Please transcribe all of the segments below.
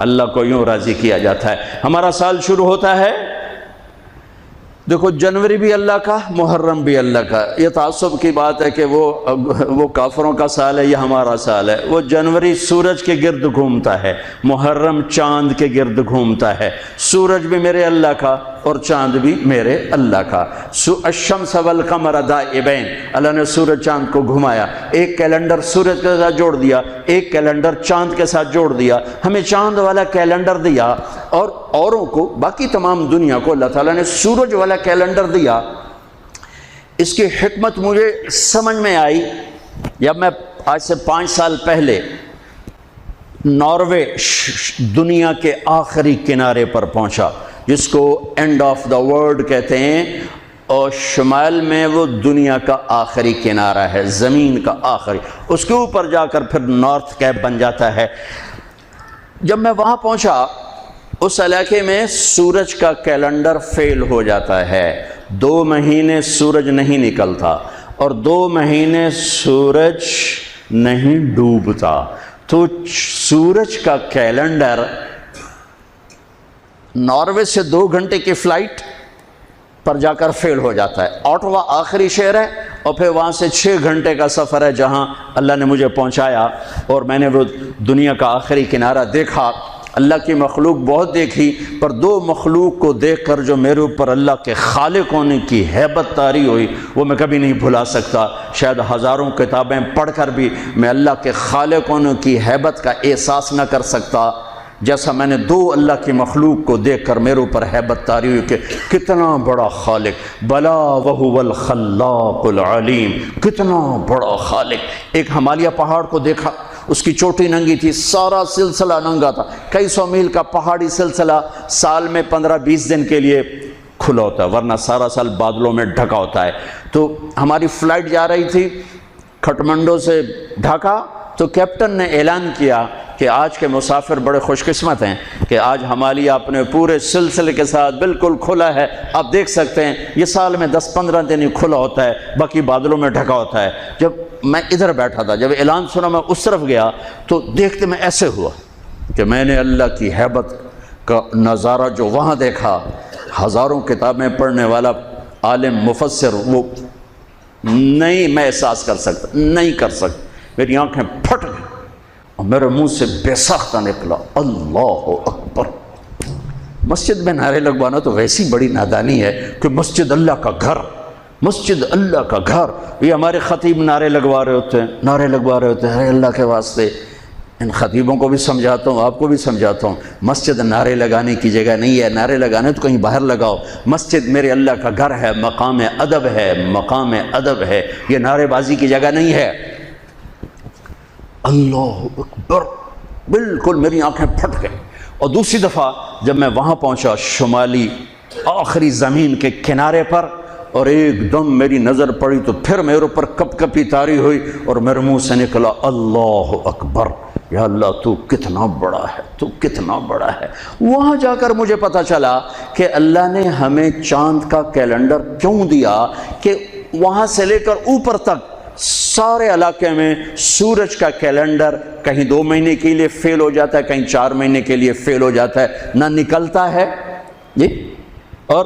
اللہ کو یوں راضی کیا جاتا ہے۔ ہمارا سال شروع ہوتا ہے، دیکھو جنوری بھی اللہ کا، محرم بھی اللہ کا۔ یہ تعصب کی بات ہے کہ وہ کافروں کا سال ہے یا ہمارا سال ہے۔ وہ جنوری سورج کے گرد گھومتا ہے، محرم چاند کے گرد گھومتا ہے۔ سورج بھی میرے اللہ کا اور چاند بھی میرے اللہ کا۔ الشمس والقمر دائبین، اللہ نے سورج چاند کو گھمایا، ایک کیلنڈر سورج کے ساتھ جوڑ دیا، ایک کیلنڈر چاند کے ساتھ جوڑ دیا، ہمیں چاند والا کیلنڈر دیا، اور اوروں کو، باقی تمام دنیا کو اللہ تعالیٰ نے سورج والا کیلنڈر دیا۔ اس کی حکمت مجھے سمجھ میں آئی جب میں آج سے 5 سال پہلے ناروے دنیا کے آخری کنارے پر پہنچا، جس کو اینڈ آف دا ورلڈ کہتے ہیں، اور شمال میں وہ دنیا کا آخری کنارہ ہے، زمین کا آخری، اس کے اوپر جا کر پھر نارتھ کیپ بن جاتا ہے۔ جب میں وہاں پہنچا، اس علاقے میں سورج کا کیلنڈر فیل ہو جاتا ہے، 2 مہینے سورج نہیں نکلتا اور 2 مہینے سورج نہیں ڈوبتا، تو سورج کا کیلنڈر ناروے سے 2 گھنٹے کی فلائٹ پر جا کر فیل ہو جاتا ہے۔ اوٹوا آخری شہر ہے، اور پھر وہاں سے 6 گھنٹے کا سفر ہے جہاں اللہ نے مجھے پہنچایا، اور میں نے وہ دنیا کا آخری کنارہ دیکھا۔ اللہ کی مخلوق بہت دیکھی، پر 2 مخلوق کو دیکھ کر جو میرے اوپر اللہ کے خالق ہونے کی ہیبت طاری ہوئی، وہ میں کبھی نہیں بھلا سکتا۔ شاید ہزاروں کتابیں پڑھ کر بھی میں اللہ کے خالق ہونے کی ہیبت کا احساس نہ کر سکتا، جیسا میں نے 2 اللہ کی مخلوق کو دیکھ کر میرے اوپر ہیبت طاری ہوئی کہ کتنا بڑا خالق، بلا وہو الخلاق العلیم، کتنا بڑا خالق۔ ایک ہمالیہ پہاڑ کو دیکھا، اس کی چوٹی ننگی تھی، سارا سلسلہ ننگا تھا، کئی 100 میل کا پہاڑی سلسلہ سال میں 15-20 دن کے لیے کھلا ہوتا ہے، ورنہ سارا سال بادلوں میں ڈھکا ہوتا ہے۔ تو ہماری فلائٹ جا رہی تھی کھٹمنڈو سے ڈھاکا، تو کیپٹن نے اعلان کیا کہ آج کے مسافر بڑے خوش قسمت ہیں کہ آج ہمالیہ اپنے پورے سلسلے کے ساتھ بالکل کھلا ہے، آپ دیکھ سکتے ہیں، یہ سال میں 10-15 دن ہی کھلا ہوتا ہے، باقی بادلوں میں ڈھکا ہوتا ہے۔ جب میں ادھر بیٹھا تھا، جب اعلان سنا میں اس طرف گیا، تو دیکھتے میں ایسے ہوا کہ میں نے اللہ کی ہیبت کا نظارہ جو وہاں دیکھا، ہزاروں کتابیں پڑھنے والا عالم مفسر وہ نہیں میں احساس کر سکتا، نہیں کر سکتا۔ میری آنکھیں پھٹ گئی اور میرے منہ سے بے ساختہ نکلا اللہ اکبر۔ مسجد میں نعرے لگوانا تو ویسی بڑی نادانی ہے کہ مسجد اللہ کا گھر، مسجد اللہ کا گھر، یہ ہمارے خطیب نعرے لگوا رہے ہوتے ہیں، نعرے لگوا رہے ہوتے ہیں اللہ کے واسطے۔ ان خطیبوں کو بھی سمجھاتا ہوں، آپ کو بھی سمجھاتا ہوں، مسجد نعرے لگانے کی جگہ نہیں ہے، نعرے لگانے تو کہیں باہر لگاؤ۔ مسجد میرے اللہ کا گھر ہے، مقام ادب ہے، مقام ادب ہے، یہ نعرے بازی کی جگہ نہیں ہے۔ اللہ اکبر، بالکل میری آنکھیں پھٹ گئی۔ اور دوسری دفعہ جب میں وہاں پہنچا شمالی آخری زمین کے کنارے پر، اور ایک دم میری نظر پڑی تو پھر میرے اوپر کپ کپی طاری ہوئی اور میرے منہ سے نکلا اللہ اکبر، یا اللہ تو کتنا بڑا ہے، تو کتنا بڑا ہے۔ وہاں جا کر مجھے پتا چلا کہ اللہ نے ہمیں چاند کا کیلنڈر کیوں دیا، کہ وہاں سے لے کر اوپر تک سارے علاقے میں سورج کا کیلنڈر کہیں 2 مہینے کے لیے فیل ہو جاتا ہے، کہیں 4 مہینے کے لیے فیل ہو جاتا ہے، نہ نکلتا ہے جی، اور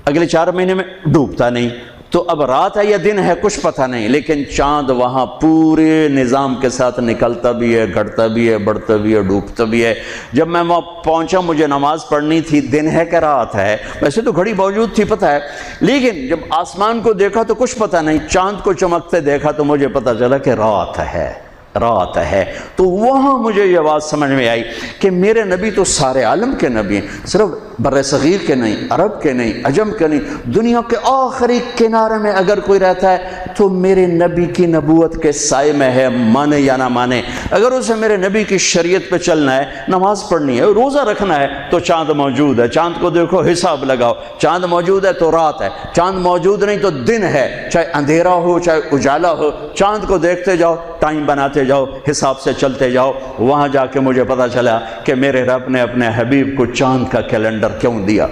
اگلے 4 مہینے میں ڈوبتا نہیں۔ تو اب رات ہے یا دن ہے کچھ پتہ نہیں، لیکن چاند وہاں پورے نظام کے ساتھ نکلتا بھی ہے، گھٹتا بھی ہے، بڑھتا بھی ہے، ڈوبتا بھی ہے۔ جب میں وہاں پہنچا مجھے نماز پڑھنی تھی، دن ہے کہ رات ہے، ویسے تو گھڑی موجود تھی پتہ ہے، لیکن جب آسمان کو دیکھا تو کچھ پتہ نہیں، چاند کو چمکتے دیکھا تو مجھے پتہ چلا کہ رات ہے، رات ہے۔ تو وہاں مجھے یہ بات سمجھ میں آئی کہ میرے نبی تو سارے عالم کے نبی ہیں، صرف بر صغیر کے نہیں، عرب کے نہیں، عجم کے نہیں، دنیا کے آخری کنارے میں اگر کوئی رہتا ہے تو میرے نبی کی نبوت کے سائے میں ہے، مانے یا نہ مانے۔ اگر اسے میرے نبی کی شریعت پہ چلنا ہے، نماز پڑھنی ہے، روزہ رکھنا ہے، تو چاند موجود ہے، چاند کو دیکھو، حساب لگاؤ، چاند موجود ہے تو رات ہے، چاند موجود نہیں تو دن ہے، چاہے اندھیرا ہو چاہے اجالا ہو، چاند کو دیکھتے جاؤ، ٹائم بناتے جاؤ، حساب سے چلتے جاؤ۔ وہاں جا کے مجھے پتا چلا کہ میرے رب نے اپنے حبیب کو چاند کا کیلنڈر کیوں دیا۔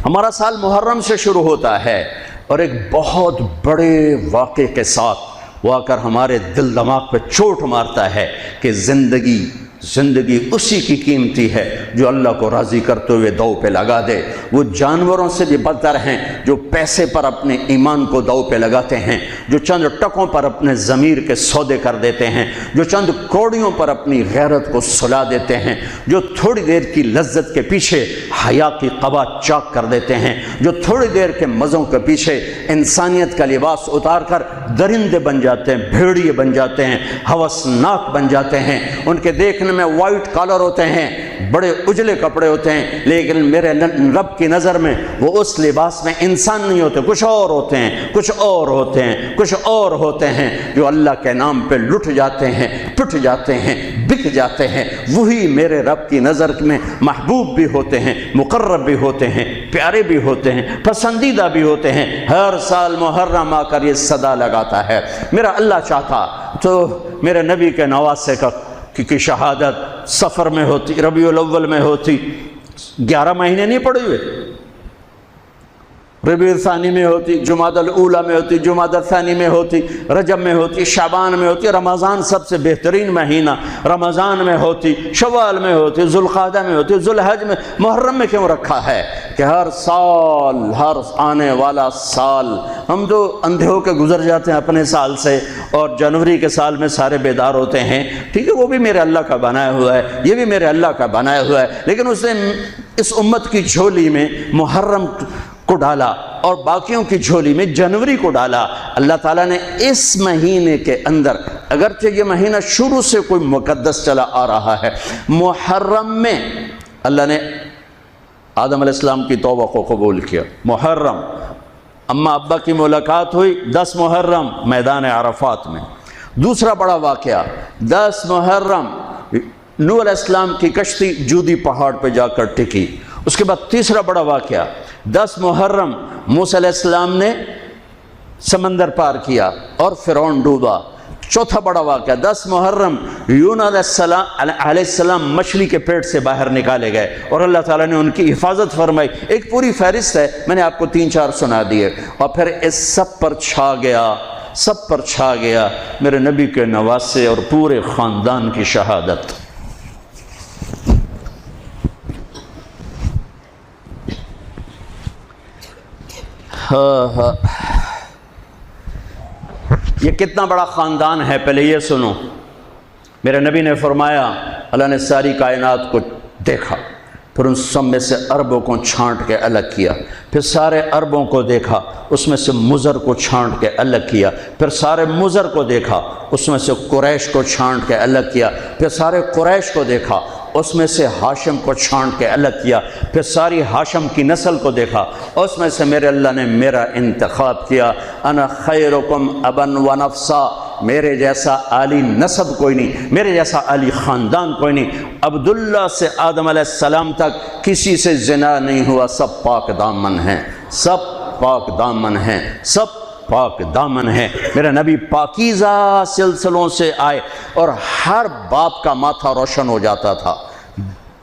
ہمارا سال محرم سے شروع ہوتا ہے اور ایک بہت بڑے واقعے کے ساتھ وہ آ کر ہمارے دل دماغ پہ چوٹ مارتا ہے کہ زندگی زندگی اسی کی قیمتی ہے جو اللہ کو راضی کرتے ہوئے دو پہ لگا دے۔ وہ جانوروں سے بھی بدتر ہیں جو پیسے پر اپنے ایمان کو دو پہ لگاتے ہیں، جو چند ٹکوں پر اپنے ضمیر کے سودے کر دیتے ہیں، جو چند کوڑیوں پر اپنی غیرت کو سلا دیتے ہیں، جو تھوڑی دیر کی لذت کے پیچھے حیا کی قبا چاک کر دیتے ہیں، جو تھوڑی دیر کے مزوں کے پیچھے انسانیت کا لباس اتار کر درندے بن جاتے ہیں، بھیڑیے بن جاتے ہیں، ہوسناک بن جاتے ہیں۔ ان کے دیکھنے میں وائٹ کالر ہوتے ہیں، بڑے اجلے کپڑے ہوتے ہیں، لیکن میرے رب کی نظر میں وہ اس لباس میں انسان نہیں ہوتے، کچھ اور ہوتے ہیں، کچھ اور ہوتے ہیں، کچھ اور ہوتے ہیں، جو اللہ کے نام پہ لٹ جاتے ہیں، پٹ جاتے ہیں، بک جاتے ہیں۔ وہی میرے رب کی نظر میں محبوب بھی ہوتے ہیں، مقرب بھی ہوتے ہیں، پیارے بھی ہوتے ہیں، پسندیدہ بھی ہوتے ہیں۔ ہر سال محرم آ کر یہ صدا لگاتا ہے۔ میرا اللہ چاہتا تو میرے نبی کے نواسے کی شہادت سفر میں ہوتی، ربیع الاول میں ہوتی، 11 مہینے نہیں پڑے ہوئے، ربیع الثانی میں ہوتی، جمادی الاولیٰ میں ہوتی، جمادی الثانی میں ہوتی، رجب میں ہوتی، شعبان میں ہوتی، رمضان سب سے بہترین مہینہ رمضان میں ہوتی، شوال میں ہوتی، ذوالقعدہ میں ہوتی، ذوالحج میں، محرم میں کیوں رکھا ہے کہ ہر سال، ہر آنے والا سال ہم تو اندھے ہو کے گزر جاتے ہیں اپنے سال سے، اور جنوری کے سال میں سارے بیدار ہوتے ہیں، ٹھیک ہے، وہ بھی میرے اللہ کا بنایا ہوا ہے، یہ بھی میرے اللہ کا بنایا ہوا ہے، لیکن اس نے اس امت کی جھولی میں محرم کو ڈالا اور باقیوں کی جھولی میں جنوری کو ڈالا۔ اللہ تعالیٰ نے اس مہینے کے اندر، اگرچہ یہ مہینہ شروع سے کوئی مقدس چلا آ رہا ہے، محرم میں اللہ نے آدم علیہ السلام کی توبہ کو قبول کیا۔ محرم اماں ابا کی ملاقات ہوئی 10 محرم میدان عرفات میں۔ دوسرا بڑا واقعہ 10 محرم نوح علیہ السلام کی کشتی جودی پہاڑ پہ جا کر ٹکی۔ اس کے بعد تیسرا بڑا واقعہ 10 محرم موسیٰ علیہ السلام نے سمندر پار کیا اور فرعون ڈوبا۔ چوتھا بڑا واقعہ 10 محرم یونس علیہ السلام مچھلی کے پیٹ سے باہر نکالے گئے اور اللہ تعالیٰ نے ان کی حفاظت فرمائی۔ ایک پوری فہرست ہے، میں نے آپ کو 3-4 سنا دیے، اور پھر اس سب پر چھا گیا میرے نبی کے نواسے اور پورے خاندان کی شہادت۔ یہ کتنا بڑا خاندان ہے، پہلے یہ سنو۔ میرے نبی نے فرمایا اللہ نے ساری کائنات کو دیکھا، پھر ان سب میں سے عربوں کو چھانٹ کے الگ کیا، پھر سارے عربوں کو دیکھا، اس میں سے مضر کو چھانٹ کے الگ کیا، پھر سارے مضر کو دیکھا، اس میں سے قریش کو چھانٹ کے الگ کیا، پھر سارے قریش کو دیکھا، اس میں سے ہاشم کو چھانٹ کے الگ کیا، پھر ساری ہاشم کی نسل کو دیکھا، اس میں سے میرے اللہ نے میرا انتخاب کیا۔ انا خیرکم ابا و نفسا، میرے جیسا عالی نسب کوئی نہیں، میرے جیسا عالی خاندان کوئی نہیں۔ عبداللہ سے آدم علیہ السلام تک کسی سے زنا نہیں ہوا، سب پاک دامن ہیں، سب پاک دامن ہیں، سب پاک دامن ہے۔ میرا نبی پاکیزہ سلسلوں سے آئے اور ہر باپ کا ماتھا روشن ہو جاتا تھا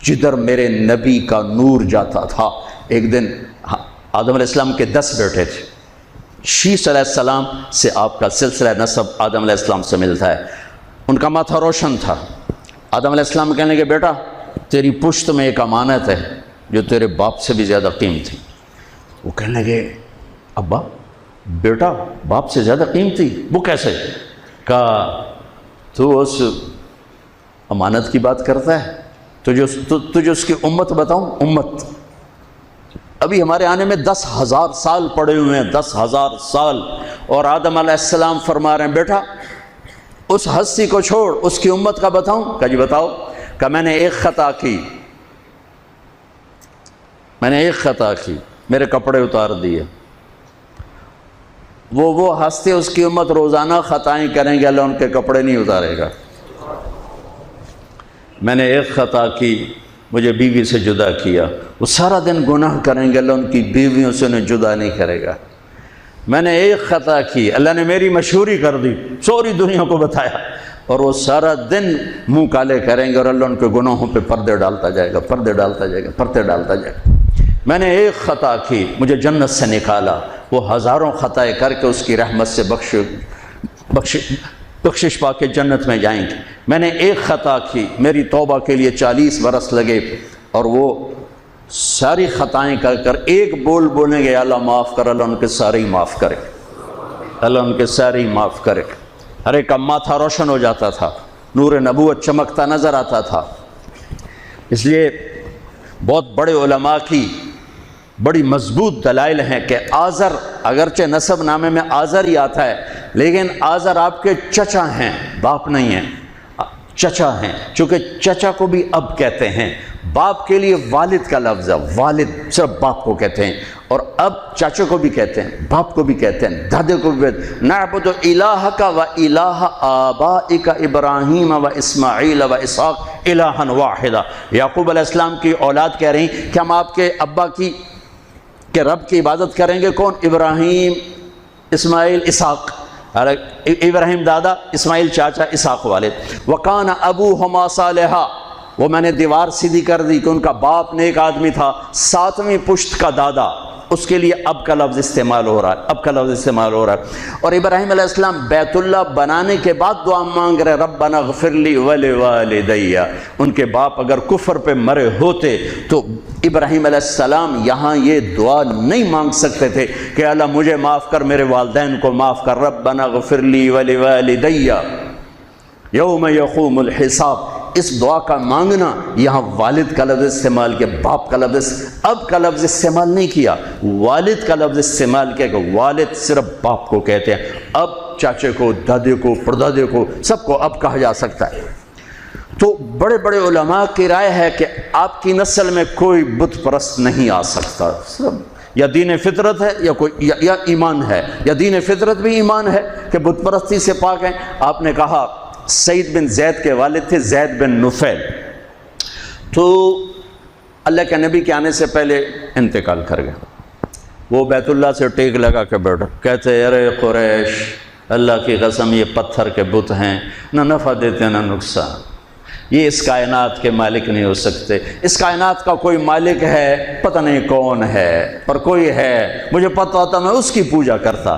جدھر میرے نبی کا نور جاتا تھا۔ ایک دن آدم علیہ السلام کے 10 بیٹے تھے، شیث علیہ السلام سے آپ کا سلسلہ نسب آدم علیہ السلام سے ملتا ہے، ان کا ماتھا روشن تھا۔ آدم علیہ السلام کہنے لگے بیٹا تیری پشت میں ایک امانت ہے جو تیرے باپ سے بھی زیادہ قیمتی۔ وہ کہنے لگے ابا بیٹا باپ سے زیادہ قیمتی، وہ کیسے؟ کہا تو اس امانت کی بات کرتا ہے، تجھے اس کی امت بتاؤں؟ امت ابھی ہمارے آنے میں 10,000 سال پڑے ہوئے ہیں، 10,000 سال، اور آدم علیہ السلام فرما رہے ہیں بیٹا اس ہستی کو چھوڑ، اس کی امت کا بتاؤں؟ کہا جی بتاؤ۔ کہ میں نے ایک خطا کی، میرے کپڑے اتار دیے۔ وہ ہستے اس کی امت روزانہ خطائیں کریں گے، اللہ ان کے کپڑے نہیں اتارے گا۔ میں نے ایک خطا کی، مجھے بیوی سے جدا کیا، وہ سارا دن گناہ کریں گے، اللہ ان کی بیویوں سے انہیں جدا نہیں کرے گا۔ میں نے ایک خطا کی، اللہ نے میری مشہوری کر دی، سوری دنیا کو بتایا، اور وہ سارا دن منہ کالے کریں گے اور اللہ ان کے گناہوں پہ پردے ڈالتا جائے گا، پردے ڈالتا جائے گا، پردے ڈالتا جائے گا۔ میں نے ایک خطا کی، مجھے جنت سے نکالا، وہ ہزاروں خطائیں کر کے اس کی رحمت سے بخشش پا کے جنت میں جائیں گے۔ میں نے ایک خطا کی، میری توبہ کے لیے 40 برس لگے، اور وہ ساری خطائیں کر کر ایک بول بولیں گے اللہ معاف کر، اللہ ان کے سارے ہی معاف کرے، اللہ ان کے سارے ہی معاف کرے۔ ہر ایک کا ماتھا روشن ہو جاتا تھا، نور نبوت چمکتا نظر آتا تھا۔ اس لیے بہت بڑے علماء کی بڑی مضبوط دلائل ہیں کہ آذر، اگرچہ نسب نامے میں آذر ہی آتا ہے، لیکن آذر آپ کے چچا ہیں، باپ نہیں ہیں، چچا ہیں، چونکہ چچا کو بھی اب کہتے ہیں۔ باپ کے لیے والد کا لفظ ہے، والد صرف باپ کو کہتے ہیں، اور اب چاچے کو بھی کہتے ہیں، باپ کو بھی کہتے ہیں، دادے کو بھی کہتے ہیں۔ نعبد الہک و الہ آبائک ابراہیم و اسماعیل و اسحاق الہا واحدا۔ یعقوب علیہ السلام کی اولاد کہہ رہی ہیں کہ ہم آپ کے ابا کی کہ رب کی عبادت کریں گے۔ کون؟ ابراہیم، اسماعیل، اسحاق۔ ابراہیم دادا، اسماعیل چاچا، اسحاق والد۔ وکان ابوہما صالحا، وہ میں نے دیوار سیدھی کر دی کہ ان کا باپ نیک آدمی تھا، 7ویں پشت کا دادا، اس کے لیے اب کا لفظ استعمال ہو رہا ہے، اب کا لفظ استعمال ہو رہا ہے۔ اور ابراہیم علیہ السلام بیت اللہ بنانے کے بعد دعا مانگ رہے ربنا اغفر لی ولوالدی۔ ان کے باپ اگر کفر پہ مرے ہوتے تو ابراہیم علیہ السلام یہاں یہ دعا نہیں مانگ سکتے تھے کہ اللہ مجھے معاف کر، میرے والدین کو معاف کر، ربنا اغفر لی ولوالدی یوم یقوم الحساب۔ اس دعا کا مانگنا، یہاں والد کا لفظ استعمال کیا، باپ کا لفظ، اب کا لفظ استعمال نہیں کیا، والد کا لفظ استعمال کیا کہ والد صرف باپ کو کہتے ہیں، اب چاچے کو، دادے کو، پردادے کو، سب کو اب کہا جا سکتا ہے۔ تو بڑے بڑے علماء کی رائے ہے کہ آپ کی نسل میں کوئی بت پرست نہیں آ سکتا، یا دین فطرت ہے یا ایمان ہے، یا دین فطرت بھی ایمان ہے کہ بت پرستی سے پاک ہیں۔ آپ نے کہا سعید بن زید کے والد تھے زید بن نفیل، تو اللہ کے نبی کے آنے سے پہلے انتقال کر گئے۔ وہ بیت اللہ سے ٹیک لگا کے بیٹھا، کہتے ارے قریش، اللہ کی قسم یہ پتھر کے بت ہیں، نہ نفع دیتے نہ نقصان، یہ اس کائنات کے مالک نہیں ہو سکتے۔ اس کائنات کا کوئی مالک ہے، پتہ نہیں کون ہے، پر کوئی ہے، مجھے پتہ ہوتا میں اس کی پوجا کرتا۔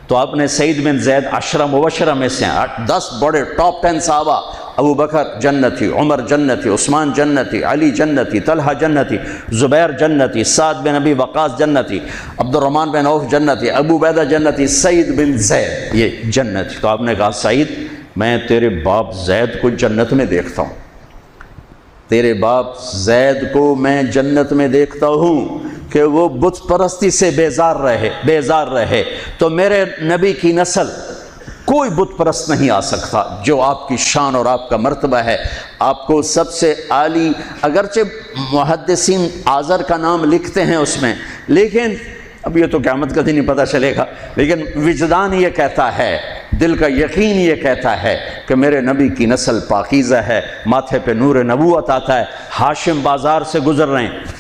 تو آپ نے سعید بن زید 10 مبشرہ میں سے 10 بڑے ٹاپ 10 صحابہ، ابو بکر جنتی، عمر جنتی، عثمان جنتی، علی جنتی، طلحہ جنتی، زبیر جنتی، سعد بن ابی وقاص جنتی، عبد الرحمن بن عوف جنتی، ابو عبیدہ جنتی، سعید بن زید یہ جنتی۔ تو آپ نے کہا سعید میں تیرے باپ زید کو جنت میں دیکھتا ہوں، تیرے باپ زید کو میں جنت میں دیکھتا ہوں کہ وہ بت پرستی سے بیزار رہے، تو میرے نبی کی نسل کوئی بت پرست نہیں آ سکتا جو آپ کی شان اور آپ کا مرتبہ ہے۔ آپ کو سب سے عالی، اگرچہ محدثین آذر کا نام لکھتے ہیں اس میں، لیکن اب یہ تو قیامت کا دن ہی پتہ چلے گا، لیکن وجدان یہ کہتا ہے، دل کا یقین یہ کہتا ہے کہ میرے نبی کی نسل پاکیزہ ہے، ماتھے پہ نور نبوت آتا ہے۔ ہاشم بازار سے گزر رہے ہیں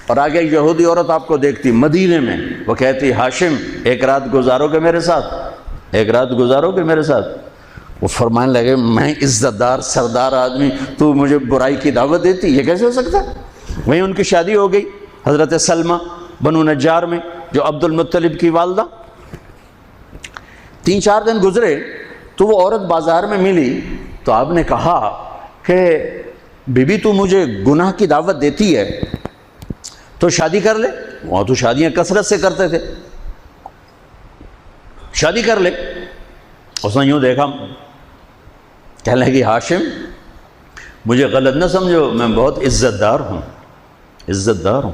اور آگے یہودی عورت آپ کو دیکھتی مدینے میں، وہ کہتی ہاشم ایک رات گزارو گے میرے ساتھ، ایک رات گزارو گے میرے ساتھ؟ وہ فرمانے لگے میں عزت دار سردار آدمی، تو مجھے برائی کی دعوت دیتی، یہ کیسے ہو سکتا ہے؟ وہیں ان کی شادی ہو گئی حضرت سلمہ بنو نجار میں، جو عبد المطلب کی والدہ۔ 3-4 دن گزرے تو وہ عورت بازار میں ملی، تو آپ نے کہا کہ بی بی تو مجھے گناہ کی دعوت دیتی ہے تو شادی کر لے، وہاں تو شادیاں کثرت سے کرتے تھے، شادی کر لے۔ اس نے یوں دیکھا، کہنے لگی ہاشم مجھے غلط نہ سمجھو، میں بہت عزت دار ہوں، عزت دار ہوں،